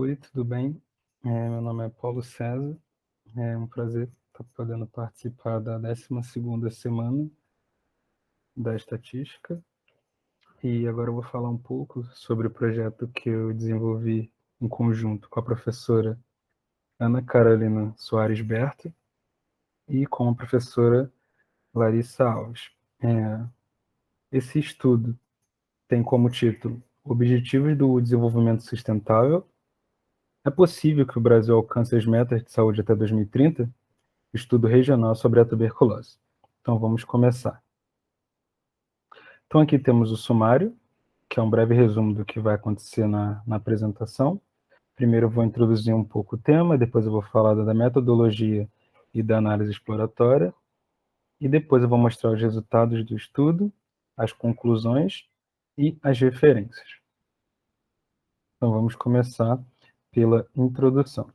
Oi, tudo bem? Meu nome é Paulo César. É um prazer estar podendo participar da 12ª semana da estatística. E agora eu vou falar um pouco sobre o projeto que eu desenvolvi em conjunto com a professora Ana Carolina Soares Berto e com a professora Larissa Alves. Esse estudo tem como título Objetivos do Desenvolvimento Sustentável. É possível que o Brasil alcance as metas de saúde até 2030? Estudo regional sobre a tuberculose. Então vamos começar. Então aqui temos o sumário, que é um breve resumo do que vai acontecer na apresentação. Primeiro eu vou introduzir um pouco o tema, depois eu vou falar da metodologia e da análise exploratória, e depois eu vou mostrar os resultados do estudo, as conclusões e as referências. Então vamos começar pela introdução.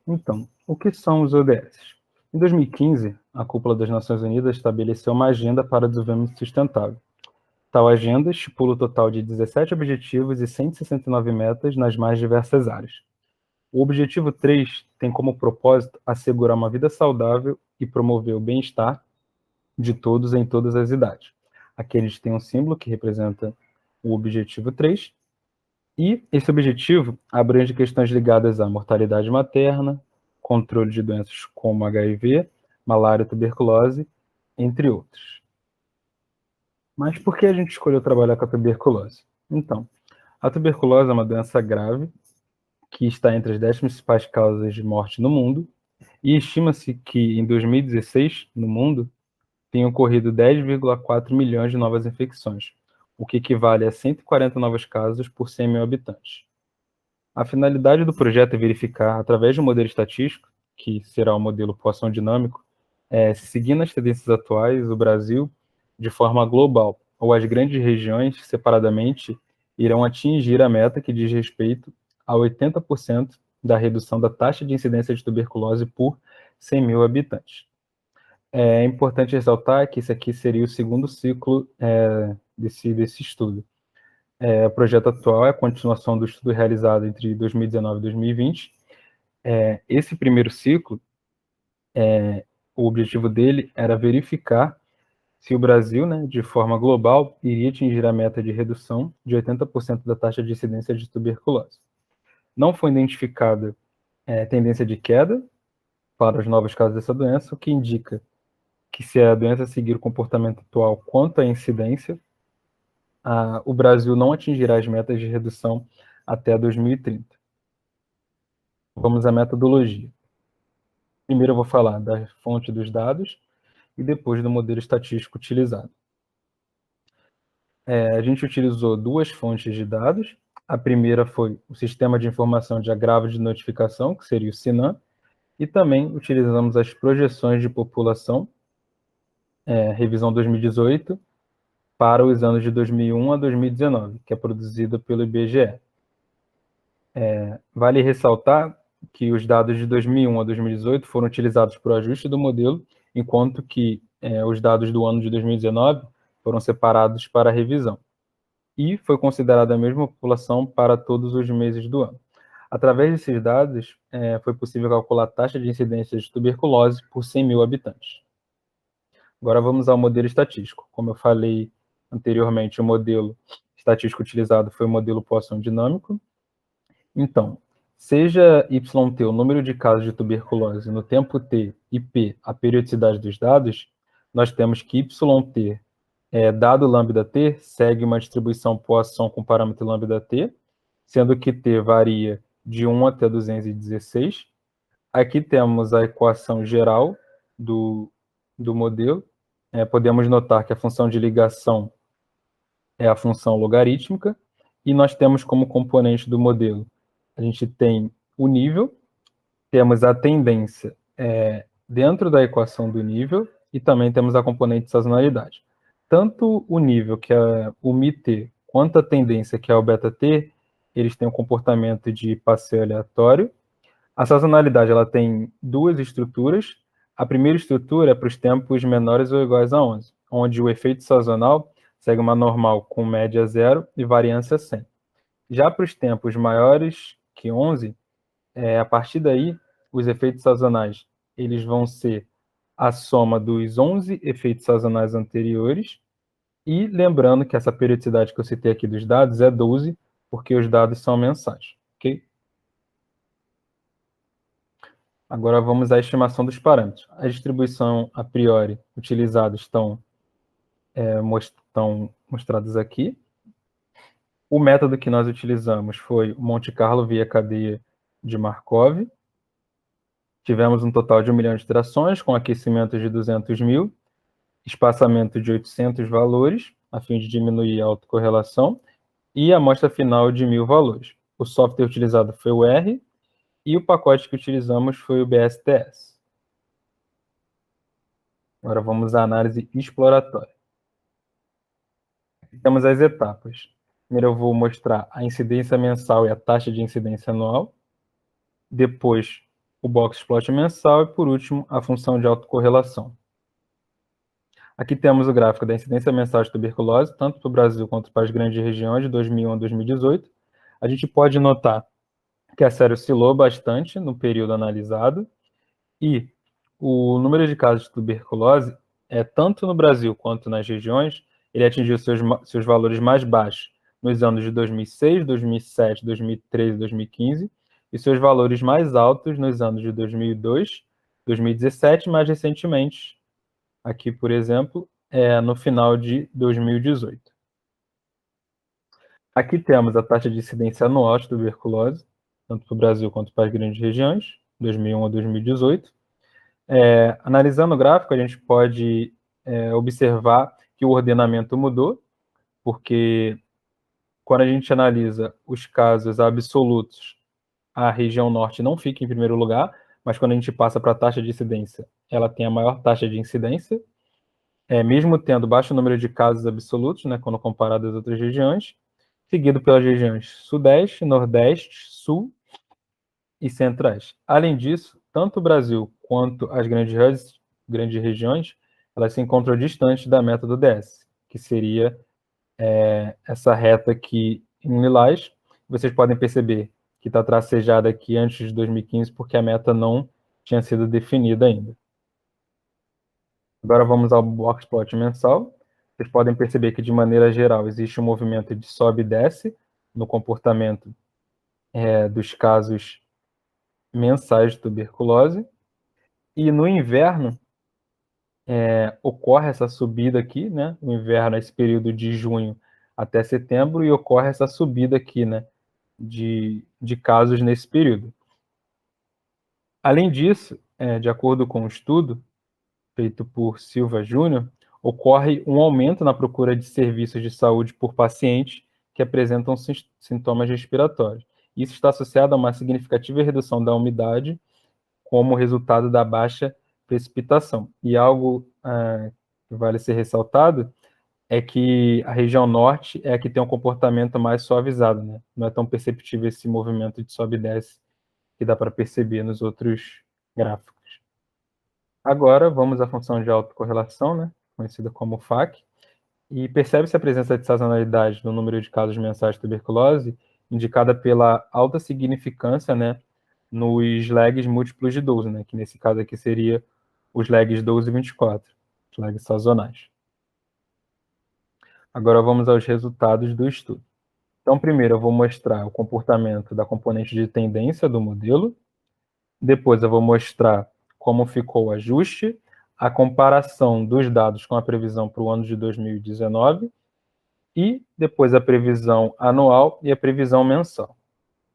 Então, o que são os ODS? Em 2015, a Cúpula das Nações Unidas estabeleceu uma agenda para o desenvolvimento sustentável. Tal agenda estipula o total de 17 objetivos e 169 metas nas mais diversas áreas. O objetivo 3 tem como propósito assegurar uma vida saudável e promover o bem-estar de todos em todas as idades. Aqui a gente tem um símbolo que representa o objetivo 3, e esse objetivo abrange questões ligadas à mortalidade materna, controle de doenças como HIV, malária, tuberculose, entre outros. Mas por que a gente escolheu trabalhar com a tuberculose? Então, a tuberculose é uma doença grave que está entre as 10 principais causas de morte no mundo, e estima-se que em 2016, no mundo, tenham ocorrido 10,4 milhões de novas infecções, o que equivale a 140 novos casos por 100 mil habitantes. A finalidade do projeto é verificar, através de um modelo estatístico, que será o modelo Poisson dinâmico, se seguindo as tendências atuais, o Brasil, de forma global, ou as grandes regiões, separadamente, irão atingir a meta que diz respeito a 80% da redução da taxa de incidência de tuberculose por 100 mil habitantes. É importante ressaltar que esse aqui seria o segundo ciclo desse estudo. O projeto atual é a continuação do estudo realizado entre 2019 e 2020. Esse primeiro ciclo, o objetivo dele era verificar se o Brasil, de forma global, iria atingir a meta de redução de 80% da taxa de incidência de tuberculose. Não foi identificada tendência de queda para os novos casos dessa doença, o que indica que se a doença seguir o comportamento atual quanto à incidência, o Brasil não atingirá as metas de redução até 2030. Vamos à metodologia. Primeiro eu vou falar da fonte dos dados e depois do modelo estatístico utilizado. A gente utilizou duas fontes de dados. A primeira foi o Sistema de Informação de Agravo de Notificação, que seria o SINAM, e também utilizamos as projeções de população, revisão 2018, para os anos de 2001 a 2019, que é produzida pelo IBGE. Vale ressaltar que os dados de 2001 a 2018 foram utilizados para o ajuste do modelo, enquanto que os dados do ano de 2019 foram separados para a revisão. E foi considerada a mesma população para todos os meses do ano. Através desses dados, foi possível calcular a taxa de incidência de tuberculose por 100 mil habitantes. Agora vamos ao modelo estatístico. Como eu falei anteriormente, o modelo estatístico utilizado foi o modelo Poisson dinâmico. Então, seja YT o número de casos de tuberculose no tempo T e P a periodicidade dos dados, nós temos que YT, dado lambda-T, segue uma distribuição Poisson com parâmetro lambda-T, sendo que T varia de 1 até 216. Aqui temos a equação geral do modelo. Podemos notar que a função de ligação é a função logarítmica, e nós temos como componente do modelo, a gente tem o nível, temos a tendência dentro da equação do nível, e também temos a componente de sazonalidade. Tanto o nível, que é o μt, quanto a tendência, que é o beta-t, eles têm um comportamento de passeio aleatório. A sazonalidade ela tem duas estruturas. A primeira estrutura é para os tempos menores ou iguais a 11, onde o efeito sazonal segue uma normal com média 0 e variância 100. Já para os tempos maiores aqui 11, a partir daí, os efeitos sazonais eles vão ser a soma dos 11 efeitos sazonais anteriores, e lembrando que essa periodicidade que eu citei aqui dos dados é 12, porque os dados são mensais, ok? Agora vamos à estimação dos parâmetros. A distribuição a priori utilizadas estão mostradas aqui. O método que nós utilizamos foi o Monte Carlo via cadeia de Markov. Tivemos um total de 1 milhão de iterações, com aquecimento de 200 mil, espaçamento de 800 valores, a fim de diminuir a autocorrelação, e a amostra final de 1.000 valores. O software utilizado foi o R, e o pacote que utilizamos foi o BSTS. Agora vamos à análise exploratória. Temos as etapas. Primeiro eu vou mostrar a incidência mensal e a taxa de incidência anual. Depois, o box plot mensal e, por último, a função de autocorrelação. Aqui temos o gráfico da incidência mensal de tuberculose, tanto para o Brasil quanto para as grandes regiões, de 2001 a 2018. A gente pode notar que a série oscilou bastante no período analisado, e o número de casos de tuberculose, tanto no Brasil quanto nas regiões, ele atingiu seus valores mais baixos nos anos de 2006, 2007, 2013 e 2015, e seus valores mais altos nos anos de 2002, 2017 e, mais recentemente, aqui, por exemplo, no final de 2018. Aqui temos a taxa de incidência anual de tuberculose, tanto para o Brasil quanto para as grandes regiões, 2001 a 2018. Analisando o gráfico, a gente pode observar que o ordenamento mudou, porque quando a gente analisa os casos absolutos, a região norte não fica em primeiro lugar, mas quando a gente passa para a taxa de incidência, ela tem a maior taxa de incidência, mesmo tendo baixo número de casos absolutos, né, quando comparado às outras regiões, seguido pelas regiões Sudeste, Nordeste, Sul e Centrais. Além disso, tanto o Brasil quanto as grandes regiões, elas se encontram distantes da meta do DS, que seria essa reta aqui em lilás. Vocês podem perceber que está tracejada aqui antes de 2015, porque a meta não tinha sido definida ainda. Agora vamos ao box plot mensal. Vocês podem perceber que, de maneira geral, existe um movimento de sobe e desce no comportamento dos casos mensais de tuberculose. E no inverno, ocorre essa subida aqui, né? O inverno é esse período de junho até setembro, e ocorre essa subida aqui, né? De casos nesse período. Além disso, de acordo com um estudo feito por Silva Júnior, ocorre um aumento na procura de serviços de saúde por pacientes que apresentam sintomas respiratórios. Isso está associado a uma significativa redução da umidade como resultado da baixa precipitação. E algo que vale ser ressaltado é que a região norte é a que tem um comportamento mais suavizado, né? Não é tão perceptível esse movimento de sobe e desce que dá para perceber nos outros gráficos. Agora, vamos à função de autocorrelação, né? Conhecida como FAC, e percebe-se a presença de sazonalidade no número de casos mensais de tuberculose, indicada pela alta significância, né, nos lags múltiplos de 12, né, que nesse caso aqui seria os lags 12 e 24, os lags sazonais. Agora vamos aos resultados do estudo. Então, primeiro eu vou mostrar o comportamento da componente de tendência do modelo, depois eu vou mostrar como ficou o ajuste, a comparação dos dados com a previsão para o ano de 2019, e depois a previsão anual e a previsão mensal.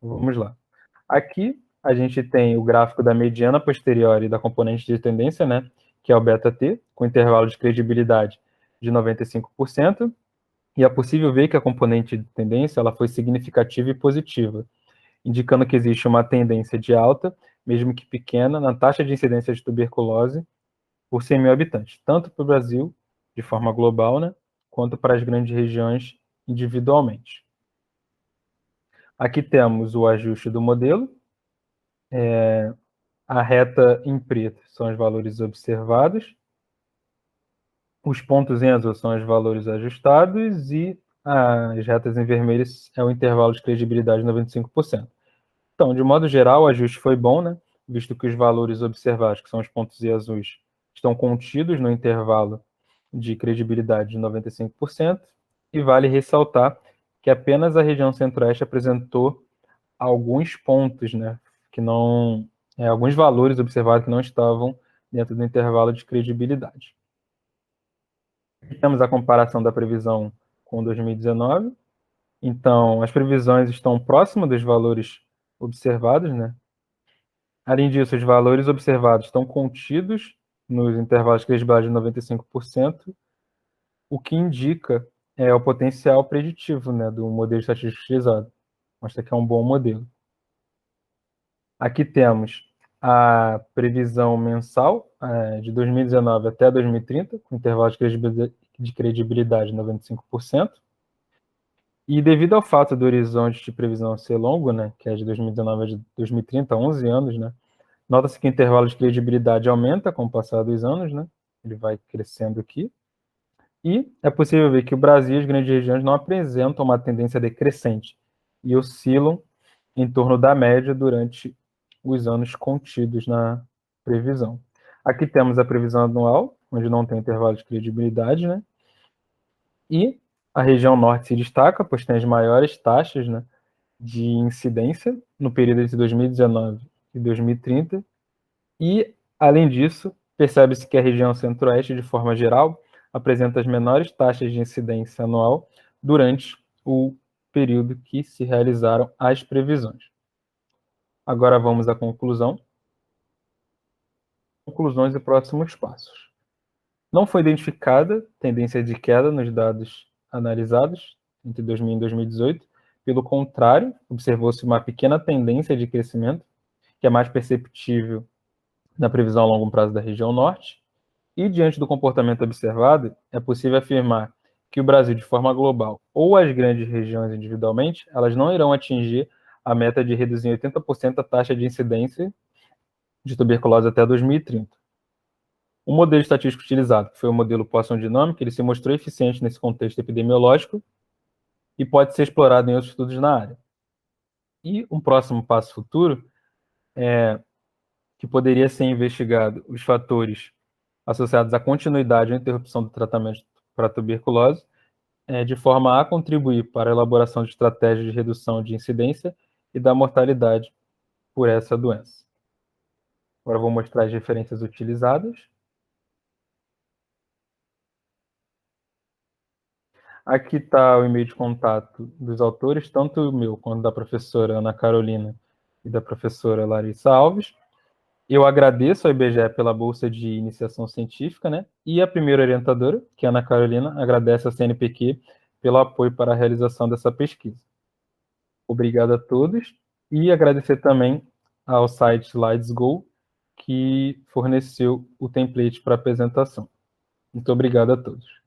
Vamos lá. Aqui a gente tem o gráfico da mediana posterior da componente de tendência, né, que é o beta-T, com intervalo de credibilidade de 95%, e é possível ver que a componente de tendência ela foi significativa e positiva, indicando que existe uma tendência de alta, mesmo que pequena, na taxa de incidência de tuberculose por 100 mil habitantes, tanto para o Brasil, de forma global, né, quanto para as grandes regiões individualmente. Aqui temos o ajuste do modelo. A reta em preto são os valores observados. Os pontos em azul são os valores ajustados, e as retas em vermelho é o intervalo de credibilidade de 95%. Então, de modo geral, o ajuste foi bom, né? Visto que os valores observados, que são os pontos e azuis, estão contidos no intervalo de credibilidade de 95%, e vale ressaltar que apenas a região centro-oeste apresentou alguns pontos, né, que não, alguns valores observados que não estavam dentro do intervalo de credibilidade. Temos a comparação da previsão com 2019. Então, as previsões estão próximas dos valores observados, né? Além disso, os valores observados estão contidos nos intervalos de credibilidade de 95%, o que indica o potencial preditivo, né, do modelo estatístico utilizado. Mostra que é um bom modelo. Aqui temos a previsão mensal de 2019 até 2030, com intervalo de credibilidade de 95%. E devido ao fato do horizonte de previsão ser longo, né, que é de 2019 a de 2030, 11 anos, né, nota-se que o intervalo de credibilidade aumenta com o passar dos anos, né, ele vai crescendo aqui. E é possível ver que o Brasil e as grandes regiões não apresentam uma tendência decrescente e oscilam em torno da média durante os anos contidos na previsão. Aqui temos a previsão anual, onde não tem intervalo de credibilidade, né? E a região norte se destaca, pois tem as maiores taxas, né, de incidência no período entre 2019 e 2030. E, além disso, percebe-se que a região centro-oeste, de forma geral, apresenta as menores taxas de incidência anual durante o período que se realizaram as previsões. Agora vamos à conclusão. Conclusões e próximos passos. Não foi identificada tendência de queda nos dados analisados entre 2000 e 2018. Pelo contrário, observou-se uma pequena tendência de crescimento, que é mais perceptível na previsão a longo prazo da região norte. E, diante do comportamento observado, é possível afirmar que o Brasil, de forma global, ou as grandes regiões individualmente, elas não irão atingir a meta de reduzir em 80% a taxa de incidência de tuberculose até 2030. O modelo estatístico utilizado, que foi o modelo Poisson dinâmico, ele se mostrou eficiente nesse contexto epidemiológico e pode ser explorado em outros estudos na área. E um próximo passo futuro é que poderia ser investigado os fatores associados à continuidade ou interrupção do tratamento para a tuberculose, de forma a contribuir para a elaboração de estratégias de redução de incidência e da mortalidade por essa doença. Agora vou mostrar as referências utilizadas. Aqui está o e-mail de contato dos autores, tanto o meu quanto da professora Ana Carolina e da professora Larissa Alves. Eu agradeço ao IBGE pela bolsa de iniciação científica, né? E a primeira orientadora, que é a Ana Carolina, agradece à CNPq pelo apoio para a realização dessa pesquisa. Obrigado a todos e agradecer também ao site SlidesGo, que forneceu o template para a apresentação. Muito obrigado a todos.